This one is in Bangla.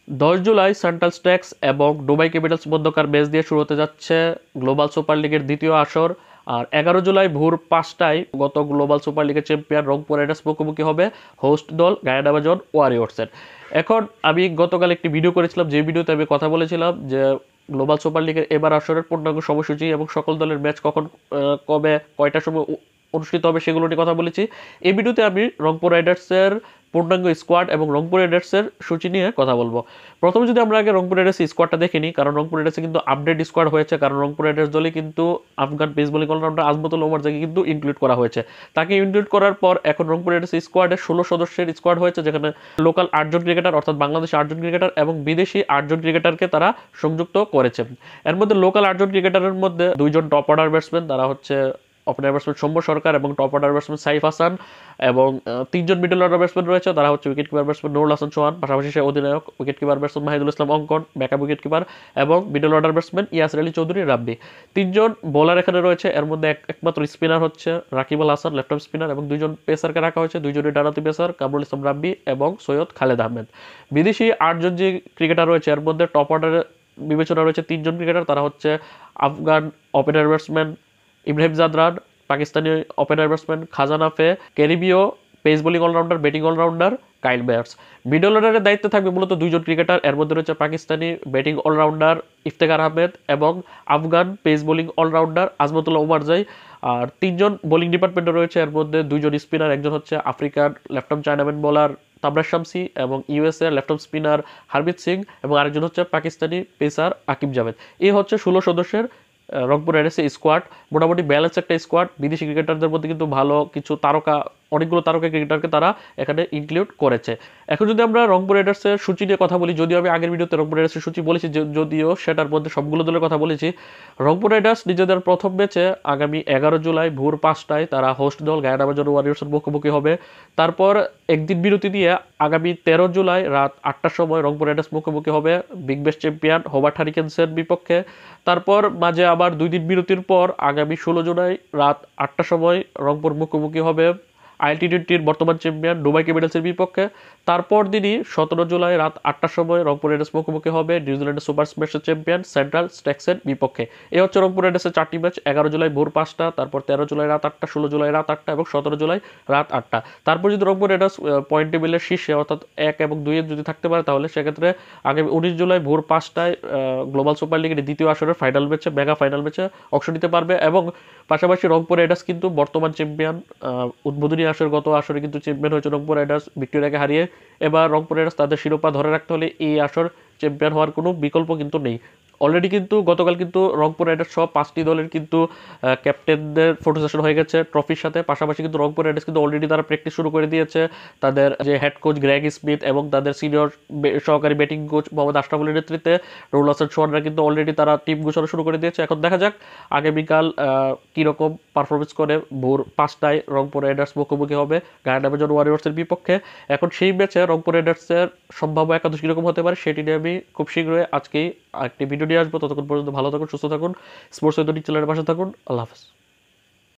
10 জুলাই সেন্ট্রাল স্ট্যাক্স এবং দুবাই ক্যাপিটালস মধ্যকার ম্যাচ দিয়ে শুরু হতে যাচ্ছে গ্লোবাল সুপার লিগের দ্বিতীয় আসর। আর 11 জুলাই ভোর 5টায় গত গ্লোবাল সুপার লিগের চ্যাম্পিয়ন রংপুর রাইডার্স মুখোমুখি হবে হোস্ট দল গায়ানাবাজন ওয়ারিয়র্সের। এখন আমি গতকাল একটি ভিডিও করেছিলাম, যে ভিডিওতে আমি কথা বলেছিলাম যে গ্লোবাল সুপার লিগের এবার আসরের পূর্ণাঙ্গ সময়সূচি এবং সকল দলের ম্যাচ কখন, কবে, কয়টার সময় অনুষ্ঠিত হবে সেগুলো নিয়ে কথা বলেছি। এই ভিডিওতে আমি রংপুর রাইডার্সের পূর্ণাঙ্গ স্কোয়াড এবং রংপুর রাইডার্সের সূচি নিয়ে কথা বলবো। প্রথমে যদি আমরা আগে রংপুর রাইডার্সের স্কোয়াডটা দেখে নিই, কারণ রংপুর রাইডার্সে কিন্তু আপডেট স্কোয়াড হয়েছে, কারণ রংপুর রাইডার্স দলে কিন্তু Afghan pace bowling all-rounder Azmatul ওমরজাকে কিন্তু ইনক্লুড করা হয়েছে। তাকে ইনক্লুড করার পর এখন রংপুর রাইডার্সের স্কোয়াডে 16 সদস্যের স্কোয়াড হয়েছে, যেখানে লোকাল 8 জন ক্রিকেটার অর্থাৎ বাংলাদেশি 8 জন ক্রিকেটার এবং বিদেশি 8 জন ক্রিকেটারকে তারা সংযুক্ত করেছে। এর মধ্যে লোকাল 8 জন ক্রিকেটারের মধ্যে 2 জন টপ অর্ডার ব্যাটসম্যান, তারা হচ্ছে ওপেনার ব্যাটসম্যান সৌম্য সরকার এবং top order batsman Saif Hasan, এবং 3 জন মিডল অর্ডার ব্যাটসম্যান রয়েছে, তারা হচ্ছে wicket keeper batsman Nurul Hasan Chauhan, পাশাপাশি সে অধিনায়ক wicket keeper batsman Mahidul Islam Ankon, backup wicket keeper এবং middle order batsman Yasir Ali Chowdhury Rabbi. 3 জন বোলার এখানে রয়েছে, এর মধ্যে একমাত্র স্পিনার হচ্ছে Rakib Al Hasan left arm spinner, এবং 2 জন পেসারকে রাখা হয়েছে, 2 জনই ডানাতি পেসার কামরুল ইসলাম রাব্বি এবং সৈয়দ খালেদ আহমেদ। বিদেশি 8 জন যে ক্রিকেটার রয়েছে এর মধ্যে টপ অর্ডারে বিবেচনা রয়েছে 3 জন ক্রিকেটার, তারা হচ্ছে Afghan opener batsman Ibrahim Zadran, Pakistani opener batsman Khawaja Nafay, ক্যারিবীয় pace bowling all-rounder batting all-rounder Kyle বেয়ার্স। মিডল অর্ডারের দায়িত্বে থাকবে মূলত 2 জন ক্রিকেটার, এর মধ্যে রয়েছে পাকিস্তানি ব্যাটিং অলরাউন্ডার ইফতেখার আহমেদ এবং Afghan pace bowling all-rounder Azmatullah Omarzai. আর 3 জন বোলিং ডিপার্টমেন্টে রয়েছে, এর মধ্যে 2 জন স্পিনার, একজন হচ্ছে আফ্রিকার left arm Chinaman bowler তাবরাজ Samsi এবং USA left arm spinner Harmeet Singh, এবং আরেকজন হচ্ছে পাকিস্তানি পেসার আকিব জাভেদ। এই হচ্ছে 16 সদস্যের রংপুর রাইডার্সের স্কোয়াড। মোটামুটি ব্যালেন্স একটা স্কোয়াড। বিদেশি ক্রিকেটারদের মধ্যে কিন্তু ভালো কিছু তারকা, অনেকগুলো তারকা ক্রিকেটারকে তারা এখানে ইনক্লুড করেছে। এখন যদি আমরা রংপুর রাইডার্সের সূচি নিয়ে কথা বলি, যদিও আমি আগের ভিডিওতে রংপুর রাইডার্সের সূচি বলেছি, যদিও সেটার মধ্যে সবগুলো দলের কথা বলেছি। রংপুর রাইডার্স নিজেদের প্রথম ম্যাচে আগামী 11 জুলাই ভোর 5টায় তারা হোস্ট দল গায়ানাবাজন ওয়ারিয়র্সের মুখোমুখি হবে। তারপর একদিন বিরতি দিয়ে আগামী 13 জুলাই রাত 8টার সময় রংপুর রাইডার্স মুখোমুখি হবে বিগ ব্যাশ চ্যাম্পিয়ন হোবার্ট হারিকেনসের বিপক্ষে। তারপর মাঝে আবার 2 দিন বিরতির পর আগামী 16 জুলাই রাত 8টার সময় রংপুর মুখোমুখি হবে আইটি20-র বর্তমান চ্যাম্পিয়ন দুবাই ক্যাপিটালসের বিপক্ষে। তারপর দিনই 17 জুলাই রাত 8টার সময় রংপুর রাইডার্স মুখোমুখি হবে নিউজিল্যান্ডের সুপার স্ম্যাশের চ্যাম্পিয়ন সেন্ট্রাল স্ট্যাক্সের বিপক্ষে। এই হচ্ছে রংপুর রাইডার্সের 4টি ম্যাচ, 11 জুলাই ভোর 5টা, তারপর 13 জুলাই রাত 8টা, 16 জুলাই রাত 8টা এবং 17 জুলাই রাত 8টা। তারপর যদি রংপুর রাইডার্স পয়েন্ট টেবিলের শীর্ষে অর্থাৎ 1 এবং 2 এ যদি থাকতে পারে, তাহলে সেক্ষেত্রে আগামী 19 জুলাই ভোর 5টায় গ্লোবাল সুপার লিগের দ্বিতীয় আসরের ফাইনাল ম্যাচে, মেগা ফাইনাল ম্যাচে অংশ নিতে পারবে। এবং পাশাপাশি রংপুর রাইডার্স কিন্তু বর্তমান চ্যাম্পিয়ন, উদ্বোধনী আসর গত আসরে কিন্তু চ্যাম্পিয়ন হয়েছে রংপুর রাইডার্স ভিক্টোরিয়াকে হারিয়ে। এবার রংপুর রাইডার্স তাদের শিরোপা ধরে রাখতে হলে এই আসর চ্যাম্পিয়ন হওয়ার কোনো বিকল্প কিন্তু নেই। অলরেডি কিন্তু গতকাল কিন্তু রংপুর রাইডার্স সহ 5টি দলের কিন্তু ক্যাপ্টেনদের ফটো সেশন হয়ে গেছে ট্রফির সাথে। পাশাপাশি কিন্তু রংপুর রাইডার্স কিন্তু অলরেডি তারা প্র্যাকটিস শুরু করে দিয়েছে। তাদের যে হেড কোচ গ্রেগ স্মিথ এবং তাদের সিনিয়র সহকারী ব্যাটিং কোচ মোহাম্মদ আশরাফুলের নেতৃত্বে নুরুল হাসান চৌহানরা কিন্তু অলরেডি তারা টিম গোছানো শুরু করে দিয়েছে। এখন দেখা যাক আগামীকাল কীরকম পারফরমেন্স করে। ভোর 5টায় রংপুর রাইডার্স মুখোমুখি হবে গায়ানাবাজন ওয়ারিয়র্সের বিপক্ষে। এখন সেই ম্যাচে রংপুর রাইডার্সের সম্ভাব্য একাদশ কীরকম হতে পারে সেটি নিয়ে আমি খুব শীঘ্রই আজকেই একটি ভিডিও নিয়ে আসবো। ততক্ষণ পর্যন্ত ভালো থাকুন, সুস্থ থাকুন, স্পোর্টস উইথ চ্যানেলের পাশে থাকুন। আল্লাহ হাফেজ।